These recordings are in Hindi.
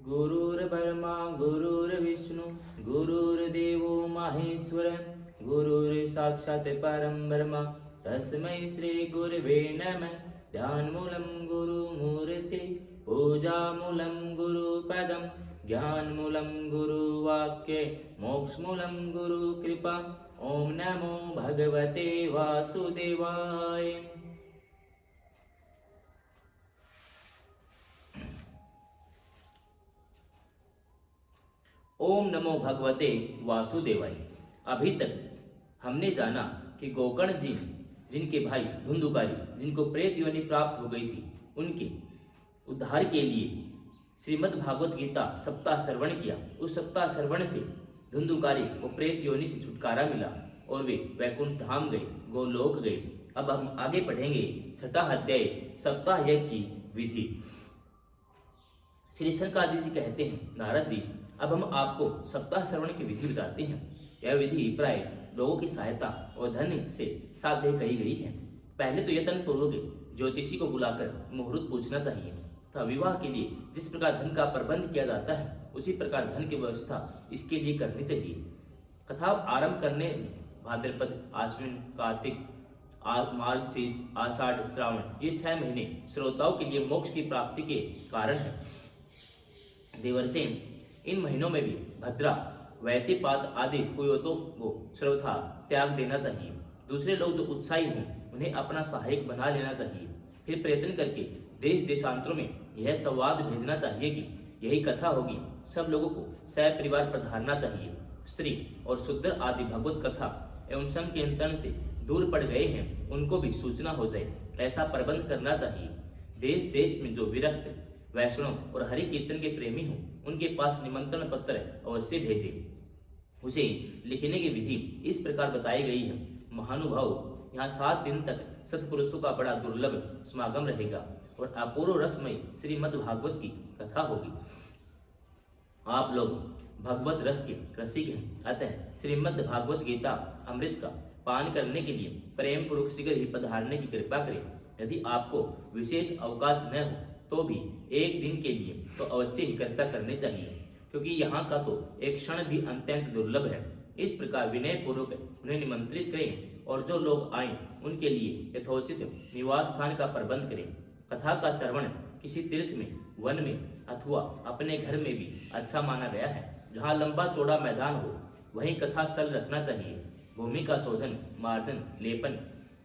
गुरुर्ब्रह्मा गुरुर्विष्णु गुरुर्देवो महेश्वर गुरुर्साक्षात् परं ब्रह्म तस्मै श्री गुरवे नमः। ध्यानमूलं गुरुमूर्ते पूजामूलं गुरुपदं ज्ञानमूलं गुरुवाक्ये मोक्षमूलं गुरुकृपा। ओम नमो भगवते वासुदेवाय। ओम नमो भगवते वासुदेवाय। अभी तक हमने जाना कि गोकर्ण जी जिनके भाई धुंधुकारी जिनको प्रेत योनि प्राप्त हो गई थी, उनके उद्धार के लिए श्रीमद् भागवत गीता सप्ताह श्रवण किया। उस सप्ताह श्रवण से धुंधुकारी को प्रेत योनि से छुटकारा मिला और वे वैकुंठ धाम गए, गोलोक गए। अब हम आगे पढ़ेंगे छठा अध्याय सप्ताह यज्ञ की विधि। श्री शंकराचार्य जी कहते हैं, नारद जी अब हम आपको सप्ताह श्रवण की विधि बताते हैं। यह विधि प्राय लोगों की सहायता और धन से साध्य कही गई है। पहले तो यत्न पूर्वक ज्योतिषी को बुलाकर मुहूर्त पूछना चाहिए तथा विवाह के लिए जिस प्रकार धन का प्रबंध किया जाता है उसी प्रकार धन की व्यवस्था इसके लिए करनी चाहिए। कथा आरंभ करने भाद्रपद, आश्विन, कार्तिक, मार्गशीर्ष, आषाढ़, श्रावण ये 6 महीने श्रोताओं के लिए मोक्ष की प्राप्ति के कारण है। देवर्षि इन महीनों में भी भद्रा, वैतिपात आदि कुयोतों को सर्वथा त्याग देना चाहिए। दूसरे लोग जो उत्साही हों उन्हें अपना सहायक बना लेना चाहिए। फिर प्रयत्न करके देश देशांतरों में यह संवाद भेजना चाहिए कि यही कथा होगी। सब लोगों को सपरिवार पधारना चाहिए। स्त्री और शूद्र आदि भगवत कथा एवं संकीर्तन से दूर पड़ गए हैं उनको भी सूचना हो जाए, ऐसा प्रबंध करना चाहिए। देश देश में जो विरक्त वैष्णव और हरि कीर्तन के प्रेमी हों उनके पास निमंत्रण पत्र अवश्य भेजे। उसे लिखने की विधि इस प्रकार बताई गई है। महानुभाव, यहाँ 7 दिन तक सत्पुरुषों का बड़ा दुर्लभ समागम रहेगा और अपूर्व रसमय श्रीमद् भागवत की कथा होगी। आप लोग भगवत रस के रसिक हैं, अतः श्रीमद् भागवत गीता अमृत का पान करने के लिए प्रेम पूर्वक शीघ्र ही पधारने की कृपा करें। यदि आपको विशेष अवकाश न हो तो भी एक दिन के लिए तो अवश्य ही कृपा करने चाहिए, क्योंकि यहाँ का तो एक क्षण भी अत्यंत दुर्लभ है। इस प्रकार विनय पूर्वक उन्हें निमंत्रित करें और जो लोग आए उनके लिए यथोचित निवास स्थान का प्रबंध करें। कथा का श्रवण किसी तीर्थ में, वन में अथवा अपने घर में भी अच्छा माना गया है। जहाँ लंबा चौड़ा मैदान हो वहीं कथा स्थल रखना चाहिए। भूमि का शोधन, मार्जन, लेपन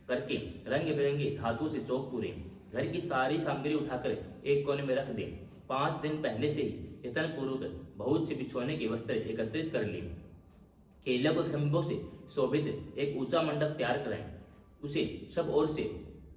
करके रंग बिरंगे धातु से चौक पूरे। घर की सारी सामग्री उठाकर एक कोने में रख दें। 5 दिन पहले से ही यत्न पूर्वक बहुत से बिछोने के वस्त्र एकत्रित कर लें। केले के खंभों से शोभित एक ऊंचा मंडप तैयार कराएं। उसे सब ओर से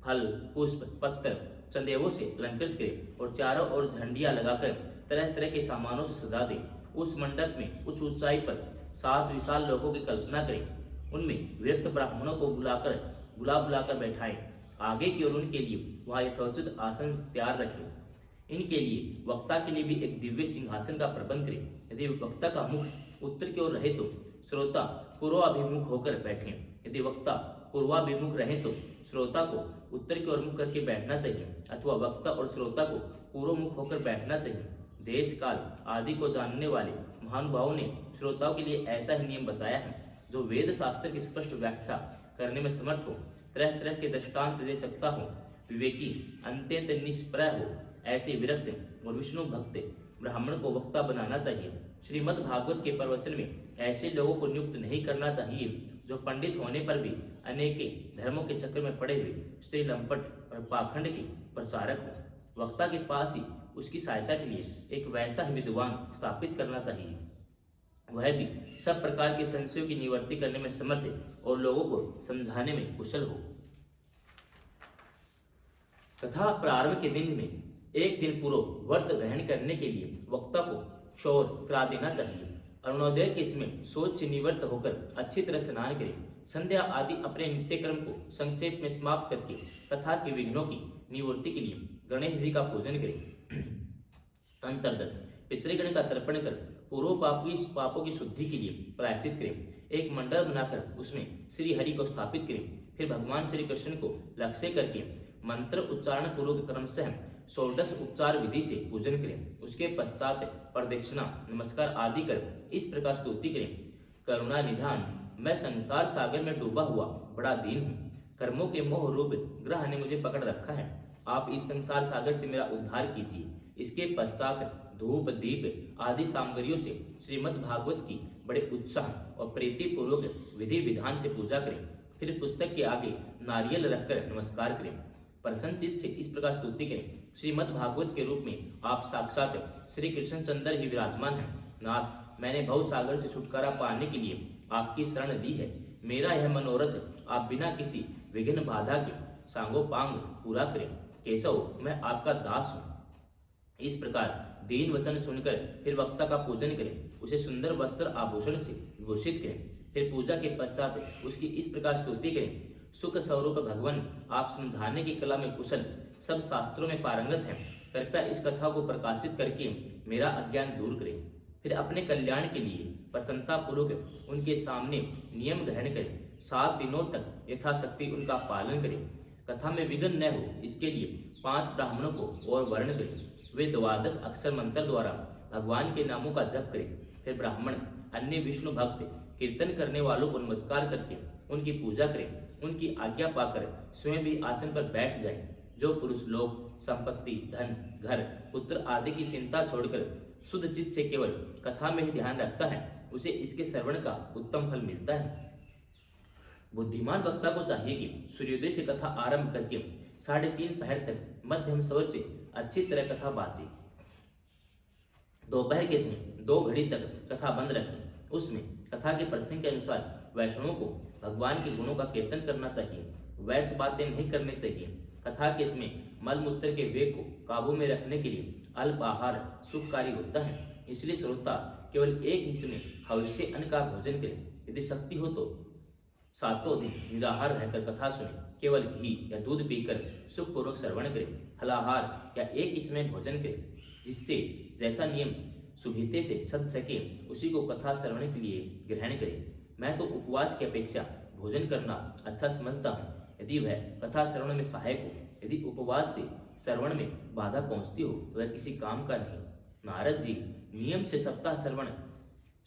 फल, पुष्प, पत्थर, चंदेवों से अलंकृत करें और चारों ओर झंडियां लगाकर तरह तरह के सामानों से सजा दें। उस मंडप में उच्च ऊंचाई पर 7 विशाल लोगों की कल्पना करें। उनमें विरक्त ब्राह्मणों को बुलाकर बैठाएं। आगे की ओर उनके लिए वहाँ यथोचित आसन तैयार रखें। इनके लिए वक्ता के लिए भी एक दिव्य सिंहासन का प्रबंध करें। यदि वक्ता का मुख उत्तर की ओर रहे तो श्रोता पूर्वाभिमुख होकर बैठें। यदि वक्ता पूर्वाभिमुख रहे तो श्रोता को उत्तर की ओर मुख करके बैठना चाहिए अथवा वक्ता और श्रोता को पूर्वमुख होकर बैठना चाहिए। देश काल आदि को जानने वाले महानुभावों ने श्रोताओं के लिए ऐसा ही नियम बताया है जो वेद शास्त्र की स्पष्ट व्याख्या करने में समर्थ हो, तरह तरह के दृष्टांत दे सकता हो, विवेकी, अत्यंत निष्प्रय हो, ऐसे विरक्त और विष्णु भक्त ब्राह्मण को वक्ता बनाना चाहिए। श्रीमद् भागवत के प्रवचन में ऐसे लोगों को नियुक्त नहीं करना चाहिए जो पंडित होने पर भी अनेक धर्मों के चक्कर में पड़े हुए स्त्री लंपट और पाखंड के प्रचारक हो। वक्ता के पास ही उसकी सहायता के लिए एक वैसा ही विद्वान स्थापित करना चाहिए, वह भी सब प्रकार के संशयों की निवृत्ति करने में समर्थ है और लोगों को समझाने में कुशल हो। कथा प्रारंभ के दिन में एक दिन पूर्व व्रत ग्रहण करने के लिए वक्ता को क्षौर करा देना चाहिए। अरुणोदय के समय सोच से निवृत्त होकर अच्छी तरह स्नान करें। संध्या आदि अपने नित्यक्रम को संक्षेप में समाप्त करके कथा के विघ्नों की निवृत्ति के लिए गणेश जी का पूजन करें। अंतर्गत पितृगण का तर्पण कर पूर्व पापों की शुद्धि के लिए प्रायश्चित करें। एक मंडल बनाकर उसमें श्री हरि को स्थापित करें। फिर भगवान श्री कृष्ण को लक्ष्य करके मंत्र उच्चारण पूर्वक क्रमशः षोडश उपचार विधि से पूजन करें। उसके पश्चात प्रदक्षिणा नमस्कार आदि कर इस प्रकार स्तुति करें। करुणा निधान, मैं संसार सागर में डूबा हुआ बड़ा दीन हूँ। कर्मों के मोह रूप ग्रह ने मुझे पकड़ रखा है। आप इस संसार सागर से मेरा उद्धार कीजिए। इसके पश्चात धूप दीप आदि सामग्रियों से श्रीमद् भागवत की बड़े उत्साह और प्रीति पूर्वक विधि विधान से पूजा करें। फिर पुस्तक के आगे नारियल रखकर नमस्कार करें। प्रसन्नचित्त से इस प्रकार स्तुति करें। श्रीमद् भागवत के रूप में आप साक्षात श्री कृष्णचंद्र ही विराजमान हैं। नाथ, मैंने भव सागर से छुटकारा पाने के लिए आपकी शरण दी है। मेरा यह मनोरथ आप बिना किसी विघ्न बाधा के सांगोपांग पूरा करें। केशव, मैं आपका दास हूँ। इस प्रकार दीन वचन सुनकर फिर वक्ता का पूजन करें। उसे सुंदर वस्त्र आभूषण से विभूषित करें। फिर पूजा के पश्चात उसकी इस प्रकार स्तुति करें। सुख स्वरूप भगवान, आप समझाने की कला में कुशल, सब शास्त्रों में पारंगत हैं। कृपया इस कथा को प्रकाशित करके मेरा अज्ञान दूर करें। फिर अपने कल्याण के लिए प्रसन्नता पूर्वक उनके सामने नियम ग्रहण करें। 7 दिनों तक यथाशक्ति उनका पालन करें। कथा में विघ्न न हो इसके लिए 5 ब्राह्मणों को और वर्ण करें। वे 12 अक्षर मंत्र द्वारा भगवान के नामों का जप करें। फिर ब्राह्मण अन्य विष्णु भक्त कीर्तन करने वालों को नमस्कार करके उनकी पूजा करें। उनकी आज्ञा पाकर स्वयं भी आसन पर बैठ जाएं। जो पुरुष लोग संपत्ति, धन, घर, पुत्र आदि की चिंता छोड़कर शुद्ध चित्त से केवल कथा में ही ध्यान रखता है, उसे इसके श्रवण का उत्तम फल मिलता है। बुद्धिमान वक्ता को चाहिए कि सूर्योदय से कथा आरंभ करके 3:30 पहर तक मध्यम स्वर से अच्छी तरह कथा बाचे। दोपहर के समय 2 घड़ी तक कथा बंद रखें। उसमें कथा के प्रसंग के अनुसार वैष्णवों को भगवान के गुणों का कीर्तन करना चाहिए। व्यर्थ बातें नहीं करनी चाहिए। कथा के समय मल मूत्र के वेग को काबू में रखने के लिए अल्प आहार सुखकारी होता है। इसलिए श्रोता केवल एक ही समय हविष्य अन्न का भोजन करें। यदि शक्ति हो तो 7 दिन निराहार रहकर कथा सुने। केवल घी या दूध पीकर सुखपूर्वक श्रवण करें। फलाहार या एक ही समय भोजन करें। जिससे जैसा नियम सुविधे से सद सके उसी को कथा श्रवण के लिए ग्रहण करें। मैं तो उपवास की अपेक्षा भोजन करना अच्छा समझता हूँ, यदि वह कथा श्रवण में सहायक हो। यदि उपवास से श्रवण में बाधा पहुँचती हो तो वह किसी काम का नहीं। नारद जी, नियम से सप्ताह श्रवण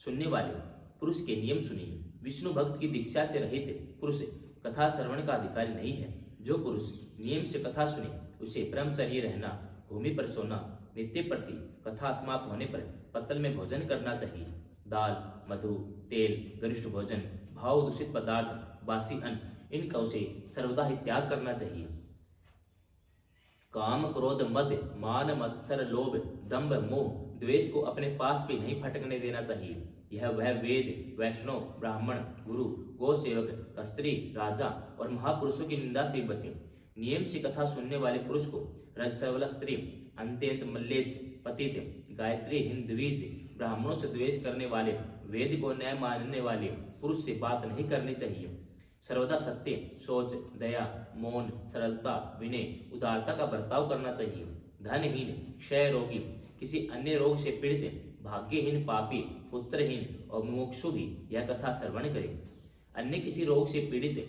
सुनने वाले पुरुष के नियम सुनिए। विष्णु भक्त की दीक्षा से रहित पुरुष कथा श्रवण का अधिकारी नहीं है। जो पुरुष नियम से कथा सुने उसे ब्रह्मचर्य रहना, भूमि पर सोना, नित्य प्रति कथा समाप्त होने पर पत्तल में भोजन करना चाहिए। दाल, मधु, तेल, गरिष्ठ भोजन, भाव दूषित पदार्थ, बासी अन्न, इनका उसे सर्वदा ही त्याग करना चाहिए। काम, क्रोध, मद, मान, मत्सर, लोभ, दंभ, मोह, द्वेष को अपने पास भी नहीं फटकने देना चाहिए। यह वह वेद, वैष्णव, ब्राह्मण, गुरु, गौ सेवक, स्त्री, राजा और महापुरुषों की निंदा से बचे। नियम से कथा सुनने वाले पुरुष को रजसवला स्त्री, अत्यंत मल्लेच्छ, पतित, गायत्री, हिंदवीज, ब्राह्मणों से द्वेष करने वाले, वेद को न्याय मानने वाले पुरुष से बात नहीं करनी चाहिए। सर्वदा सत्य, सोच, दया, मौन, सरलता, विनय, उदारता का बर्ताव करना चाहिए। धनहीन, क्षय रोगी, किसी अन्य रोग से पीड़ित, भाग्यहीन, पापी, पुत्रहीन और मुमुक्षु भी यह कथा श्रवण करे। अन्य किसी रोग से पीड़ित,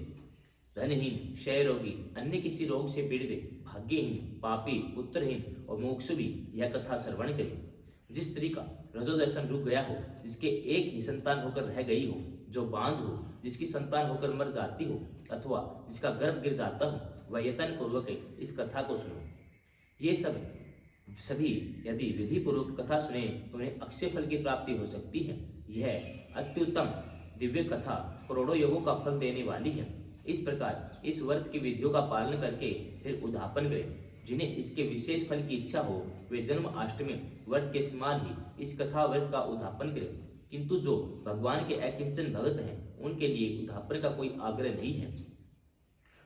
धनहीन, क्षय रोगी, अन्य किसी रोग से पीड़ित, भाग्यहीन, पापी, पुत्रहीन और मुमुक्षु भी यह कथा श्रवण करे। जिस स्त्री का रजोदर्शन रुक गया हो, जिसके एक ही संतान होकर रह गई हो, जो बांझ हो, जिसकी संतान होकर मर जाती हो अथवा जिसका गर्भ गिर जाता हो, वह यत्न पूर्वक इस कथा को सुनो। ये सभी यदि विधि पूर्वक कथा सुने तो उन्हें अक्षय फल की प्राप्ति हो सकती है। यह अत्युत्तम दिव्य कथा करोड़ों योगों का फल देने वाली है। इस प्रकार इस व्रत की विधियों का पालन करके फिर उद्यापन करें। जिन्हें इसके विशेष फल की इच्छा हो वे जन्म अष्टमी व्रत के समान ही इस कथा व्रत का उद्यापन करें। किंतु जो भगवान के अकिंचन भगत हैं उनके लिए उद्यापन का कोई आग्रह नहीं है।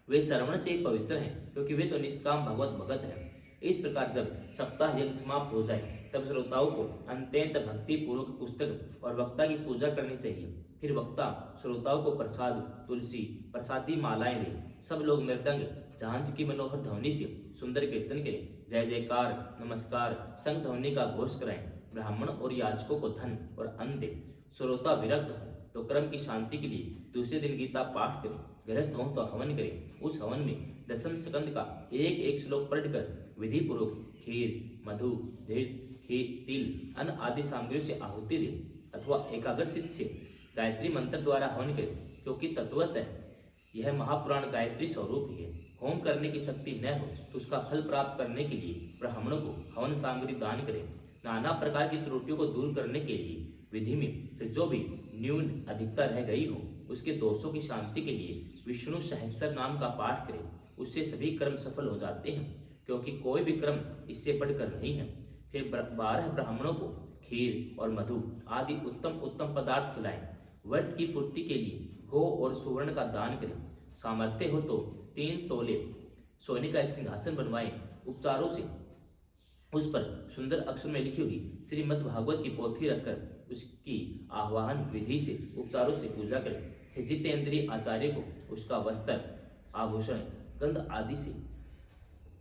वे श्रवण से ही पवित्र हैं, क्योंकि वे तो निष्काम भगवत भगत हैं। इस प्रकार जब सप्ताह यज्ञ समाप्त हो जाए तब श्रोताओं को अत्यंत भक्ति पूर्वक पुस्तक और वक्ता की पूजा करनी चाहिए। फिर वक्ता श्रोताओं को प्रसाद, तुलसी, प्रसादी मालाएं दे। सब लोग मृदंग, झांझ की मनोहर ध्वनि से सुंदर कीर्तन करें। जय जयकार, नमस्कार, संग ध्वनि का घोष कराएं। ब्राह्मण और याचकों को धन और अन्न दे। श्रोता विरक्त हो तो क्रम की शांति के लिए दूसरे दिन गीता पाठ करें। गृहस्थ हो तो हवन करें। उस हवन में दशम स्कंद का एक एक श्लोक पढ़कर विधि पूर्वक खीर, मधु, घृत, तिल, अन्न आदि सामग्रियों से आहुति दे अथवा एकाग्रचित्त से गायत्री मंत्र द्वारा हवन करे, क्योंकि तत्वतः यह महापुराण गायत्री स्वरूप ही है। होम करने की शक्ति न हो तो उसका फल प्राप्त करने के लिए ब्राह्मणों को हवन सामग्री दान करें। नाना प्रकार की त्रुटियों को दूर करने के लिए विधि में फिर जो भी न्यून अधिकता रह गई हो उसके दोषों की शांति के लिए विष्णु सहस्र नाम का पाठ करें। उससे सभी कर्म सफल हो जाते हैं, क्योंकि कोई भी कर्म इससे बढ़कर नहीं है। फिर 12 ब्राह्मणों को खीर और मधु आदि उत्तम उत्तम पदार्थ खिलाएं। व्रत की पूर्ति के लिए गौ और सुवर्ण का दान करें। सामर्थ्य हो तो 3 तोले सोने का एक सिंहासन बनवाएं। उपचारों से उस पर सुंदर अक्षर में लिखी हुई श्रीमद् भागवत की पोथी रखकर उसकी आह्वान विधि से उपचारों से पूजा करें। जितेंद्रीय आचार्य को उसका वस्त्र, आभूषण, गंध आदि से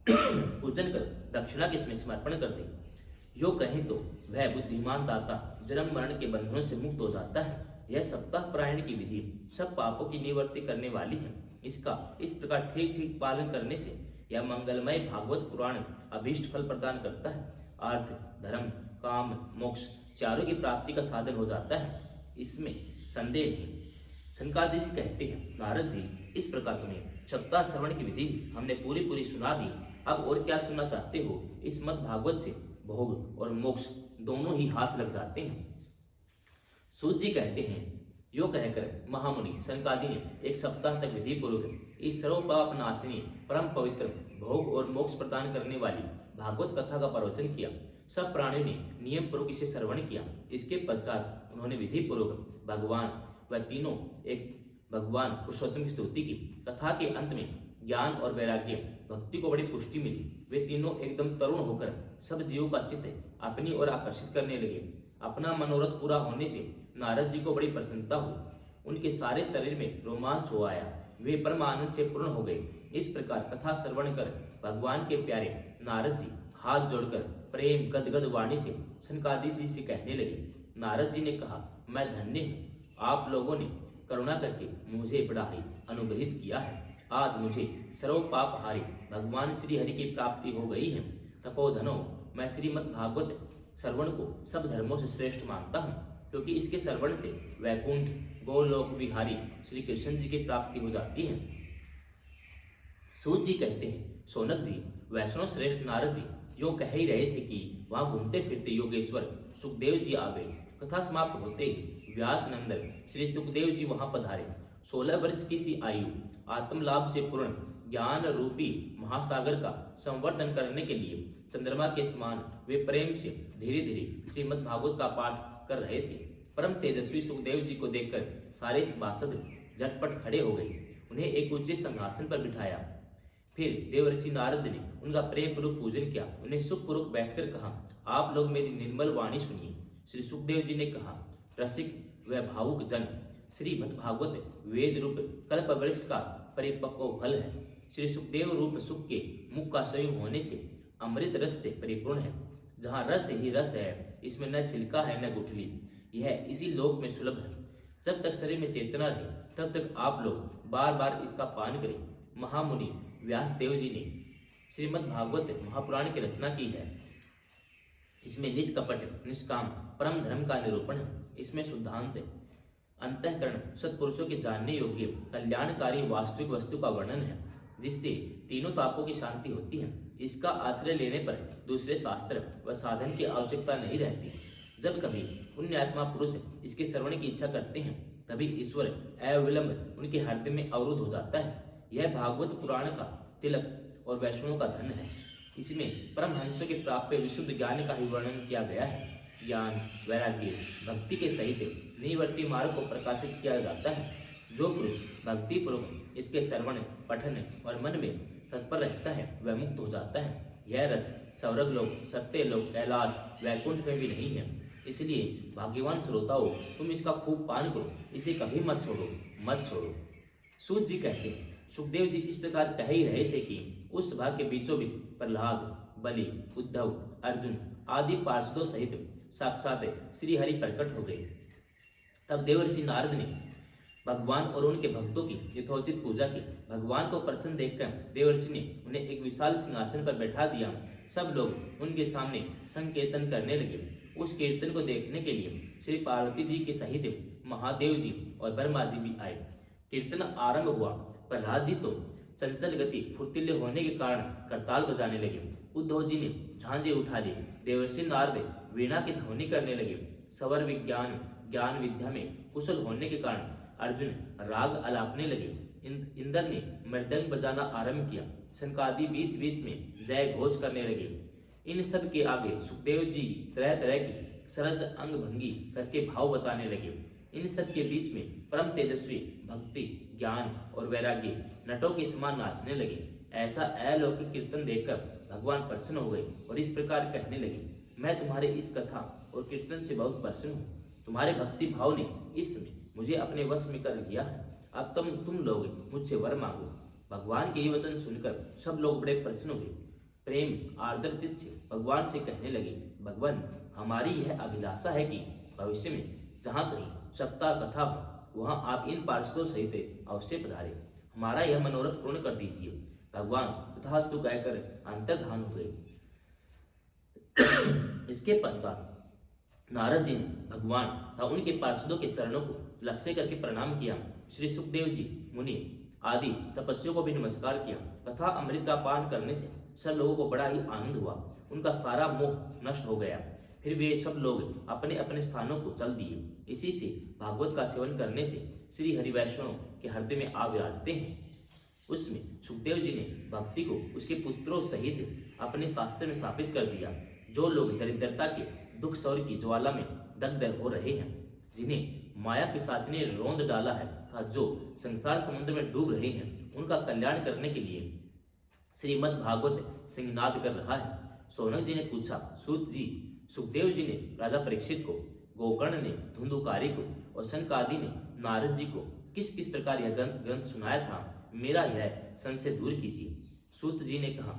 पूजन कर दक्षिणा के इसमें समर्पण कर दे। यो कहें तो वह बुद्धिमान दाता जन्म मरण के बंधनों से मुक्त हो जाता है। यह सप्ताह प्रायण की विधि सब पापों की निवृत्ति करने वाली है। इसका इस प्रकार ठीक ठीक पालन करने से यह मंगलमय भागवत पुराण अभीष्ट फल प्रदान करता है। अर्थ, धर्म, काम, मोक्ष चारों की प्राप्ति का साधन हो जाता है, इसमें संदेह नहीं। सनकादिक जी कहते हैं, नारद जी, इस प्रकार तुम्हें सप्ताह श्रवण की विधि हमने पूरी सुना दी। अब और क्या सुनना चाहते हो? इस मत भागवत से भोग और मोक्ष दोनों ही हाथ लग जाते हैं। सूत जी कहते हैं, यो कहकर महामुनि सनकादि ने एक सप्ताह तक विधि पूर्वक इस सर्वपाप नाशिनी परम पवित्र भोग और मोक्ष प्रदान करने वाली भागवत कथा का प्रवचन किया। सब प्राणियों ने नियम पूर्वक इसे श्रवण किया। इसके पश्चात उन्होंने विधि पूर्वक भगवान व तीनों एक भगवान पुरुषोत्तम की स्तुति की। कथा के अंत में ज्ञान और वैराग्य भक्ति को बड़ी पुष्टि मिली। वे तीनों एकदम तरुण होकर सब जीवों का चित्त अपनी ओर आकर्षित करने लगे। अपना मनोरथ पूरा होने से नारद जी को बड़ी प्रसन्नता हुई। उनके सारे शरीर में रोमांच हो आया। वे परम आनंद से पूर्ण हो गए। इस प्रकार कथा श्रवण कर भगवान के प्यारे नारद जी हाथ जोड़कर प्रेम गदगद वाणी से सनकादि जी से कहने लगे। नारद जी ने कहा, मैं धन्य हूँ, आप लोगों ने करुणा करके मुझे बड़ा ही अनुग्रहित किया है। आज मुझे सर्व पापहारी भगवान श्री हरि की प्राप्ति हो गई है। तपोधनो, मैं श्रीमद् भागवत श्रवण को सब धर्मों से श्रेष्ठ मानता हूँ, क्योंकि इसके श्रवण से वैकुंठ गोलोक विहारी श्री कृष्ण जी की प्राप्ति हो जाती है। सूत जी कहते हैं, सोनक जी, वैष्णव श्रेष्ठ नारद जी यो कह ही रहे थे कि वहां घूमते फिरते योगेश्वर सुखदेव जी आ गए। कथा समाप्त होते ही व्यास नंदन श्री सुखदेव जी वहां पधारे। 16 वर्ष की सी आयु आत्मलाभ से पूर्ण ज्ञान रूपी महासागर का संवर्धन करने के लिए चंद्रमा के समान वे प्रेम से धीरे धीरे श्रीमद् भागवत का पाठ कर रहे थे। परम तेजस्वी सुखदेव जी को देखकर सारे सभासद झटपट खड़े हो गए। उन्हें एक ऊंचे सिंहासन पर बिठाया। फिर देवर्षि नारद ने उनका प्रेम पूर्वक पूजन किया। उन्हें सुखपूर्वक बैठकर कहा, आप लोग मेरी निर्मल वाणी सुनिए। श्री सुखदेव जी ने कहा, रसिक व भावुक जन, श्रीमद् भागवत वेद रूप कल्प वृक्ष का परिपक्व फल है। श्री सुखदेव रूप सुख के मुख का संयोग होने से अमृत रस से परिपूर्ण है। जहाँ रस ही रस है, इसमें न छिलका है न गुठली। यह इसी लोक में सुलभ है। जब तक शरीर में चेतना रहे तब तक आप लोग बार बार इसका पान करें। महामुनि व्यास देव जी ने श्रीमद् भागवत महापुराण की रचना की है। इसमें निष्कपट निष्काम परम धर्म का निरूपण है। इसमें शुद्धांत अंतःकरण सत्पुरुषों के जानने योग्य कल्याणकारी वास्तविक वस्तु का वर्णन है, जिससे तीनों तापों की शांति होती है। इसका आश्रय लेने पर दूसरे शास्त्र व साधन की आवश्यकता नहीं रहती। जब कभी पुण्यात्मा पुरुष इसके श्रवण की इच्छा करते हैं, तभी ईश्वर अविलंब उनके हृदय में अवरुद्ध हो जाता है। यह भागवत पुराण का तिलक और वैष्णवों का धन है। इसमें परमहंसों के प्राप्य विशुद्ध ज्ञान का ही वर्णन किया गया है। ज्ञान वैराग्य भक्ति के सहित निवर्ती मार्ग को प्रकाशित किया जाता है। जो पुरुष भक्ति पूर्वक इसके श्रवण पठन और मन में तत्पर रहता है वह मुक्त हो जाता है। यह रस स्वर्ग लोक, सत्य लोक, कैलाश, वैकुंठ में भी नहीं है। इसलिए भाग्यवान श्रोताओं, तुम इसका खूब पान करो, इसे कभी मत छोड़ो। सूत जी कहते हैं, सुखदेव जी इस प्रकार कह ही रहे थे कि उस सभा के बीचों बीच प्रहलाद, बलि, उद्धव, अर्जुन आदि पार्षदों सहित साक्षात श्री हरि प्रकट हो गए। तब देवर्षि नारद ने भगवान और उनके भक्तों की यथोचित पूजा की। भगवान को प्रसन्न देखकर देवर्षि ने उन्हें एक विशाल सिंहासन पर बैठा दिया। सब लोग उनके सामने संकीर्तन करने लगे। उस कीर्तन को देखने के लिए श्री पार्वती जी के सहित महादेव जी और ब्रह्मा जी भी आए। कीर्तन आरंभ हुआ। प्रहलाद जी तो चंचल गति फुर्तीले होने के कारण करताल बजाने लगे। उद्धव जी ने झांझे उठा लिए। देवर्षि नारद वीणा की ध्वनि करने लगे। सवर विज्ञान ज्ञान विद्या में कुशल होने के कारण अर्जुन राग अलापने लगे। इंद्र ने मृदंग बजाना आरंभ किया। शनकादि बीच बीच में जय घोष करने लगे। इन सब के आगे सुखदेव जी तरह तरह की सरस अंग भंगी करके भाव बताने लगे। इन सब के बीच में परम तेजस्वी भक्ति ज्ञान और वैराग्य नटों के समान नाचने लगे। ऐसा अलौकिक कीर्तन देखकर भगवान प्रसन्न हो गए और इस प्रकार कहने लगे, मैं तुम्हारे इस कथा और कीर्तन से बहुत प्रसन्न हूँ। तुम्हारे भक्ति भाव ने इस समय मुझे अपने वश में कर लिया है। अब तुम लोग मुझसे वर मांगो। भगवान के ये वचन सुनकर सब लोग बड़े प्रसन्न हुए। प्रेम आर्द्र चित्त से भगवान से कहने लगे, भगवान हमारी यह अभिलाषा है कि भविष्य में जहाँ कहीं सप्ताह कथा हो वहाँ आप इन पार्षदों सहित अवश्य पधारे। हमारा यह मनोरथ पूर्ण कर दीजिए। भगवान तथास्तु कहकर अंतर्धान हो गए। इसके पश्चात नारद जी ने भगवान तथा उनके पार्षदों के चरणों को लक्ष्य करके प्रणाम किया। श्री सुखदेव जी मुनि आदि तपस्वियों को भी नमस्कार किया। कथा अमृत का पान करने से सब लोगों को बड़ा ही आनंद हुआ। उनका सारा मोह नष्ट हो गया। फिर वे सब लोग अपने अपने स्थानों को चल दिए। इसी से भागवत का सेवन करने से श्री हरि वैष्णव के हृदय में आ विराजते हैं। उसमें सुखदेव जी ने भक्ति को उसके पुत्रों सहित अपने शास्त्र में स्थापित कर दिया। जो लोग दरिद्रता के दुख सौर की ज्वाला में दग्ध हो रहे हैं, जिन्हें माया पिशाच ने रौंद डाला है तथा जो संसार समुद्र में डूब रहे हैं, उनका कल्याण करने के लिए श्रीमद् भागवत सिंहनाद कर रहा है। सौनक जी ने पूछा, सूत जी, सुखदेव जी ने राजा परीक्षित को, गोकर्ण ने धुंधुकारी को और सनकादि ने नारद जी को किस किस प्रकार यह ग्रंथ सुनाया था, मेरा यह संशय दूर कीजिए। सूत जी ने कहा,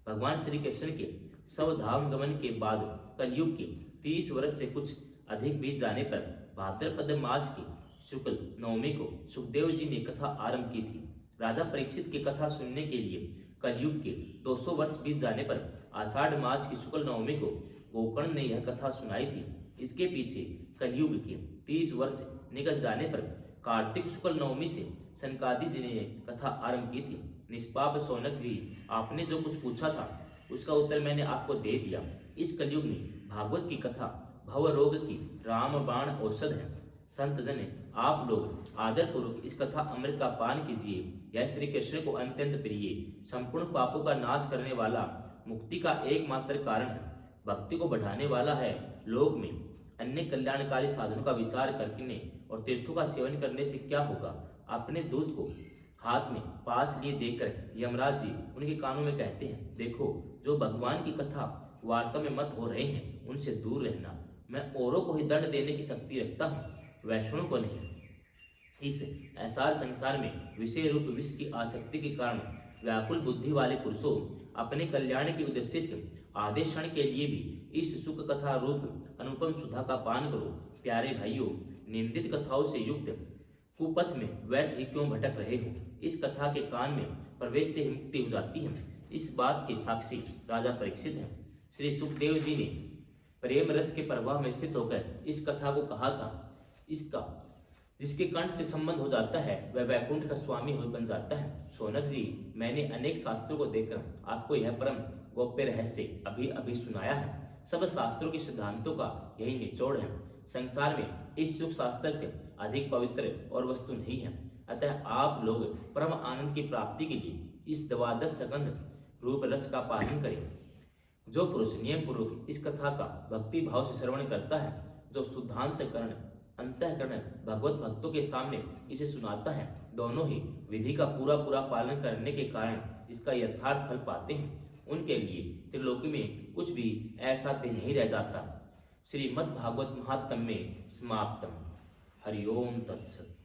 भगवान श्री कृष्ण के स्वधाम गमन के बाद कलयुग के 30 वर्ष से कुछ अधिक बीत जाने पर भाद्रपद मास की शुक्ल नवमी को सुखदेव जी ने कथा आरंभ की थी। राजा परीक्षित की कथा सुनने के लिए कलयुग के 200 वर्ष बीत जाने पर आषाढ़ मास की शुक्ल नवमी को गोकर्ण ने यह कथा सुनाई थी। इसके पीछे कलयुग के 30 वर्ष निकल जाने पर कार्तिक शुक्ल नवमी से सनकादि जी ने कथा आरंभ की थी। निष्पाप सौनक जी, आपने जो कुछ पूछा था उसका उत्तर मैंने आपको दे दिया। इस कलयुग में भागवत की कथा भव रोग की राम बाण औषध है। संत जन, आप लोग आदर पूर्वक इस कथा अमृत का पान कीजिए। यह श्री कृष्ण को अत्यंत प्रिय, संपूर्ण पापों का नाश करने वाला, मुक्ति का एकमात्र कारण है, भक्ति को बढ़ाने वाला है। लोक में अन्य कल्याणकारी साधनों का विचार करने और तीर्थों का सेवन करने से क्या होगा। अपने दूध को हाथ में पास लिए देखकर यमराज जी उनके कानों में कहते हैं, देखो, जो भगवान की कथा वार्ता में मत हो रहे हैं उनसे दूर रहना। मैं औरों को ही दंड देने की शक्ति रखता हूँ, वैष्णव को नहीं। इस ऐसार संसार में विषय रूप विष की आसक्ति के कारण व्याकुल बुद्धि वाले पुरुषों, अपने कल्याण के उद्देश्य से आधे क्षण के लिए भी इस सुख कथा रूप अनुपम सुधा का पान करो। प्यारे भाइयों, निंदित कथाओं से युक्त कुपथ में व्यर्थ ही क्यों भटक रहे हो। इस कथा के कान में प्रवेश से ही मुक्ति हो जाती है। इस बात के साक्षी राजा परीक्षित हैं। श्री सुखदेव जी ने प्रेम रस के प्रवाह में स्थित होकर इस कथा को कहा था। इसका जिसके कंठ से संबंध हो जाता है वह वैकुंठ का स्वामी हो बन जाता है। सौनक जी, मैंने अनेक शास्त्रों को देखकर आपको यह परम गोप्य रहस्य अभी अभी सुनाया है। सब शास्त्रों के सिद्धांतों का यही निचोड़ है। संसार में इस सुख शास्त्र से अधिक पवित्र और वस्तु नहीं है। अतः आप लोग परम आनंद की प्राप्ति के लिए इस द्वादश सकंद रूप रस का पालन करें। जो पुरुष नियम पूर्वक इस कथा का भक्ति भाव से श्रवण करता है, जो शुद्धांतकरण अंतःकरण भगवत भक्तों के सामने इसे सुनाता है, दोनों ही विधि का पूरा पूरा पालन करने के कारण इसका यथार्थ फल पाते हैं। उनके लिए त्रिलोकी में कुछ भी ऐसा नहीं रह जाता। श्रीमद् भागवत महात्म्य में समाप्तम। हरिओम तत्सत।